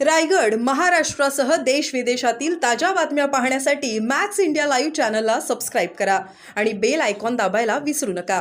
रायगड, महाराष्ट्रासह देश विदेशातील ताज्या बातम्या पाहण्यासाठी मॅक्स इंडिया लाईव्ह चॅनलला सबस्क्राईब करा आणि बेल आयकॉन दाबायला विसरू नका.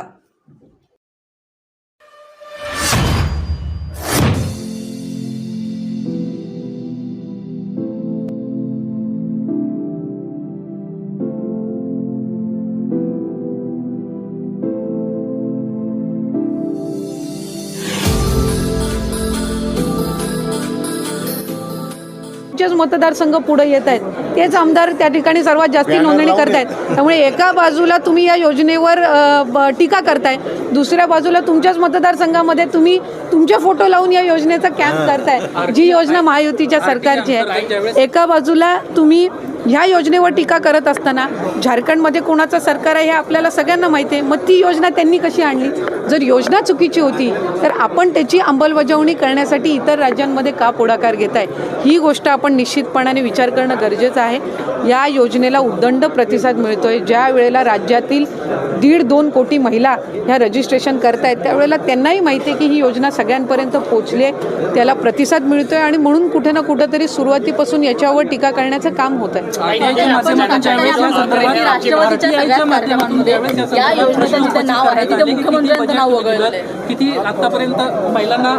मतदारसंघ पुढे येत आहेत, तेच आमदार त्या ठिकाणी सर्वात जास्ती नोंदणी करतायत. त्यामुळे एका बाजूला तुम्ही या योजनेवर टीका करताय, दुसऱ्या बाजूला तुमच्याच मतदारसंघामध्ये तुम्ही तुमचे फोटो लावून या योजनेचा कॅम्प करताय, जी योजना महायुतीच्या सरकारची आहे. एका बाजूला तुम्ही ह्या योजनेवर टीका करत असताना झारखंडमध्ये कोणाचं सरकार आहे हे आपल्याला सगळ्यांना माहिती आहे. मग ती योजना त्यांनी कशी आणली? जर योजना चुकीची होती तर आपण त्याची अंमलबजावणी करण्यासाठी इतर राज्यांमध्ये का पुढाकार घेत आहे, ही गोष्ट आपण निश्चितपणाने विचार करणं गरजेचं आहे. या योजनेला उदंड प्रतिसाद मिळतोय. ज्या वेळेला राज्यातील 1.5-2 कोटी महिला ह्या रजिस्ट्रेशन करतायत, त्यावेळेला त्यांनाही माहिती आहे की ही योजना सगळ्यांपर्यंत पोहोचली आहे, त्याला प्रतिसाद मिळतोय आणि म्हणून कुठे ना कुठेतरी सुरुवातीपासून याच्यावर टीका करण्याचं काम होत आहे. राष्ट्रवादीच्या सगळ्याच कार्यक्रमांमध्ये या योजनेचं जिथे नाव आहे तिथे मुख्यमंत्र्यांचं नाव वगळलं आहे. किती आतापर्यंत महिलांना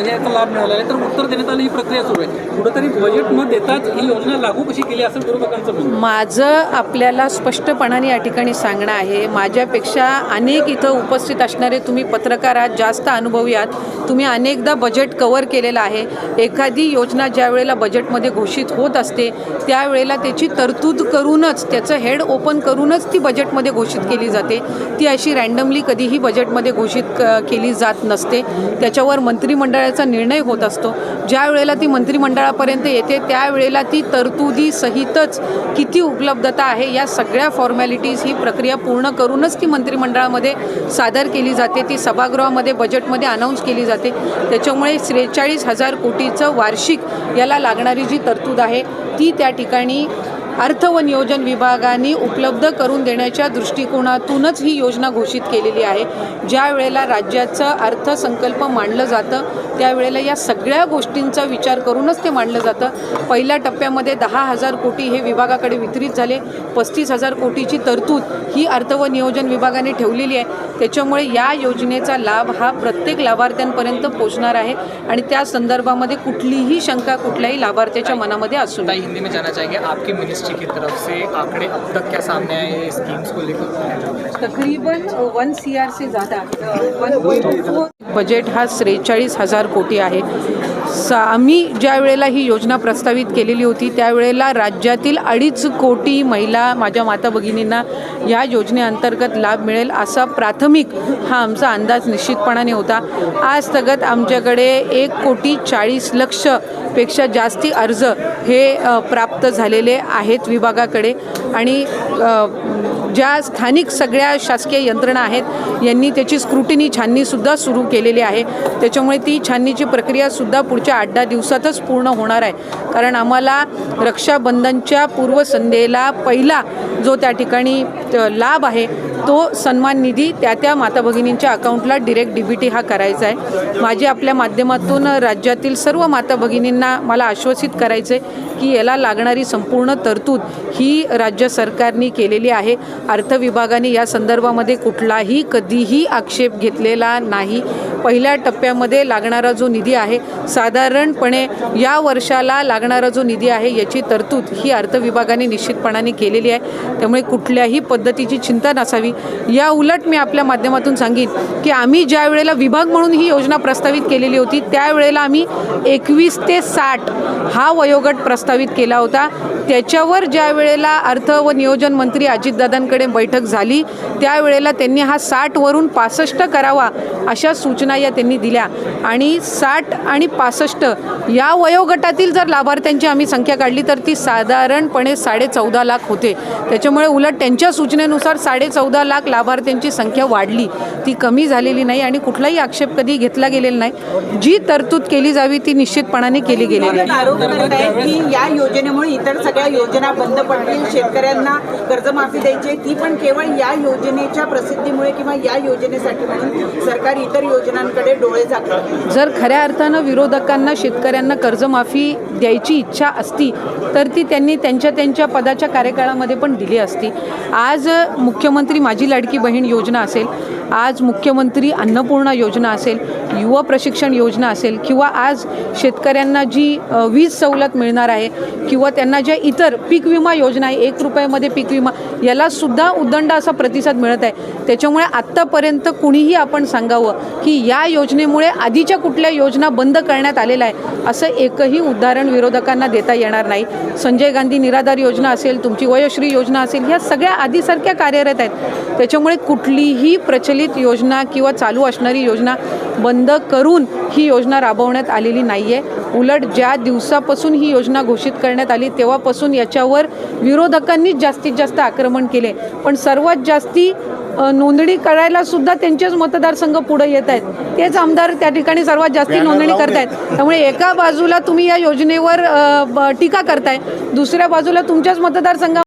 याचा लाभ मिळाला आहे, तर उत्तर देण्यात आलं ही प्रक्रिया सुरू आहे. कुठेतरी बजेट न देताच ही योजना लागू कशी केली असं विरोधकांचं म्हणणं. माझं आपल्याला स्पष्टपणाने या ठिकाणी सांगणं आहे, माझ्यापेक्षा अनेक इथं उपस्थित असणारे तुम्ही पत्रकार आहात, जास्त अनुभवी आहात, तुम्ही अनेकदा बजेट कव्हर केलेलं आहे. एखादी योजना ज्या वेळेला बजेटमध्ये घोषित होत असते त्यावेळेला त्याची तरतूद करूनच, त्याचं हेड ओपन करूनच ती बजेटमध्ये घोषित केली जाते. ती अशी रँडमली कधीही बजेटमध्ये घोषित केली जात नसते. त्याच्यावर मंत्रिमंडळाचा निर्णय होत असतो. ज्या वेळेला ती मंत्रिमंडळापर्यंत येते त्यावेळेला ती तरतुदीसहितच किती उपलब्धता आहे या सगळ्या फॉर्मॅलिटीज ही प्रक्रिया पूर्ण करूनच ती मंत्रिमंडळामध्ये सादर केली जाते. ती सभागृहामध्ये बजेटमध्ये अनाऊन्स केली जाते. त्याच्यामुळे 43,000 कोटीचं वार्षिक याला लागणारी जी तरतूद आहे ती त्या ठिकाणी अर्थ व नियोजन विभागाने उपलब्ध करून देण्याच्या दृष्टिकोनातूनच ही योजना घोषित केलेली आहे. ज्या वेळेला राज्याचं अर्थसंकल्प मांडलं जातं त्यावेळेला या सगळ्या गोष्टींचा विचार करूनच ते मांडलं जातं. पहिल्या टप्प्यामध्ये 10,000 कोटी हे विभागाकडे वितरित झाले. 35,000 कोटीची तरतूद ही अर्थ व नियोजन विभागाने ठेवलेली आहे. त्याच्यामुळे या योजनेचा लाभ हा प्रत्येक लाभार्थ्यांपर्यंत पोहोचणार आहे आणि त्या संदर्भामध्ये कुठलीही शंका कुठल्याही लाभार्थ्याच्या मनामध्ये असू नये. हिंदी में जानना चाहेंगे आपकी मिनिस्ट्री की तरफ से आंकड़े अब तक क्या सामने आए हैं स्कीम्स को लेकर? तकरीबन 1 CR से ज़्यादा 1.4 बजेट हा 43,000 कोटी आहे. आम्ही ज्या वेळेला ही योजना प्रस्तावित केलेली होती त्यावेळेला राज्यातील 2.5 कोटी महिला माझ्या माता भगिनींना या योजनेअंतर्गत लाभ मिळेल असा प्राथमिक हा आमचा अंदाज निश्चितपणाने होता. आज तगत आमच्याकडे 1,40,00,000 पेक्षा जास्ती अर्ज हे प्राप्त झालेले आहेत विभागाकडे आणि ज्या स्थानिक सगळ्या शासकीय यंत्रणा आहेत यांनी त्याची स्क्रुटिनी छाननीसुद्धा सुरू केलेली आहे. त्याच्यामुळे ती छाननीची प्रक्रियासुद्धा पुढच्या 8-10 दिवसातच पूर्ण होणार आहे. कारण आम्हाला रक्षाबंधनच्या पूर्वसंध्येला पहिला जो त्या ठिकाणी लाभ आहे तो सन्मान निधी त्या माता भगिनींच्या अकाउंटला डिरेक्ट DBT हा करायचा आहे. माझी आपल्या माध्यमातून राज्यातील सर्व माता भगिनींना मला आश्वासित करायचं आहे की याला लागणारी संपूर्ण तरतूद ही राज्य सरकारने केलेली आहे. अर्थ विभागाने या संदर्भामध्ये कुठलाही कधीही आक्षेप घेतलेला नाही. पहिल्या टप्प्यामध्ये लागणारा जो निधी आहे साधारणपणे या वर्षाला लागणारा जो निधी आहे याची तरतूद ही अर्थ विभागाने निश्चितपणाने केलेली आहे. त्यामुळे कुठल्याही पद्धतीची चिंता नसावी. या उलट मी आपल्या माध्यमातून सांगेन की आम्ही ज्या वेळेला विभाग म्हणून ही योजना प्रस्तावित केलेली होती त्यावेळेला आम्ही 21 ते 60 हा वयोगट प्रस्तावित केला होता. त्याच्यावर ज्या वेळेला अर्थ व नियोजन मंत्री अजितदादांकडे बैठक झाली त्यावेळेला त्यांनी हा 60वरून 65 करावा अशा सूचना या त्यांनी दिल्या आणि 60 आणि 65 या वयोगटातील जर लाभार्थ्यांची आम्ही संख्या काढली तर ती साधारणपणे 14.5 लाख होते. त्याच्यामुळे उलट त्यांच्या सूचनेनुसार 14.5 लाख लाभार्थ्यांची संख्या वाढली, ती कमी झालेली नाही आणि कुठलाही आक्षेप कधी घेतला गेलेला नाही. जी तरतूद केली जावी ती निश्चितपणाने केली गेलेली आहे. आरोप करत आहेत की या योजनेमुळे इतर सगळ्या योजना बंद पडतील, शेतकऱ्यांना कर्जमाफी द्यायची ती पण केवळ या योजनेच्या प्रसिद्धीमुळे किंवा या योजनेसाठी म्हणून सरकार इतर योजनांकडे डोळे झाकतं. जर खऱ्या अर्थानं विरोधकांना शेतकऱ्यांना कर्जमाफी द्यायची इच्छा असती तर ती त्यांनी त्यांच्या पदाच्या कार्यकाळामध्ये पण दिली असती. आज मुख्यमंत्री माझी लाडकी बहीण योजना असेल, आज मुख्यमंत्री अन्नपूर्णा योजना असेल, युवा प्रशिक्षण योजना असेल, किंवा आज शेतकऱ्यांना जी वीज सवलत मिळणार आहे, किंवा त्यांना ज्या इतर पीक विमा योजना आहे, 1 रुपयामध्ये पीक विमा, यालासुद्धा उदंड असा प्रतिसाद मिळत आहे. त्याच्यामुळे आत्तापर्यंत कुणीही आपण सांगावं की या योजनेमुळे आधीच्या कुठल्या योजना बंद करण्यात आलेल्या आहे असं एकही उदाहरण विरोधकांना देता येणार नाही. संजय गांधी निराधार योजना असेल, तुमची वयोश्री योजना असेल, ह्या सगळ्या आधीसारख्या कार्यरत आहेत. त्याच्यामुळे कुठलीही प्रचलित योजना किंवा चालू असणारी योजना बंद करून ही योजना राबवण्यात आलेली नाही आहे. उलट ज्या दिवसापासून ही योजना घोषित करण्यात आली तेव्हापासून याच्यावर विरोधकांनीच जास्तीत जास्त आक्रमण केले. पण सर्वात जास्ती नोंदणी करायला सुद्धा त्यांचेच मतदारसंघ पुढे येत आहेत. तेच आमदार त्या ठिकाणी सर्वात जास्ती नोंदणी करतायत. त्यामुळे एका बाजूला तुम्ही या योजनेवर टीका करताय, दुसऱ्या बाजूला तुमच्याच मतदारसंघात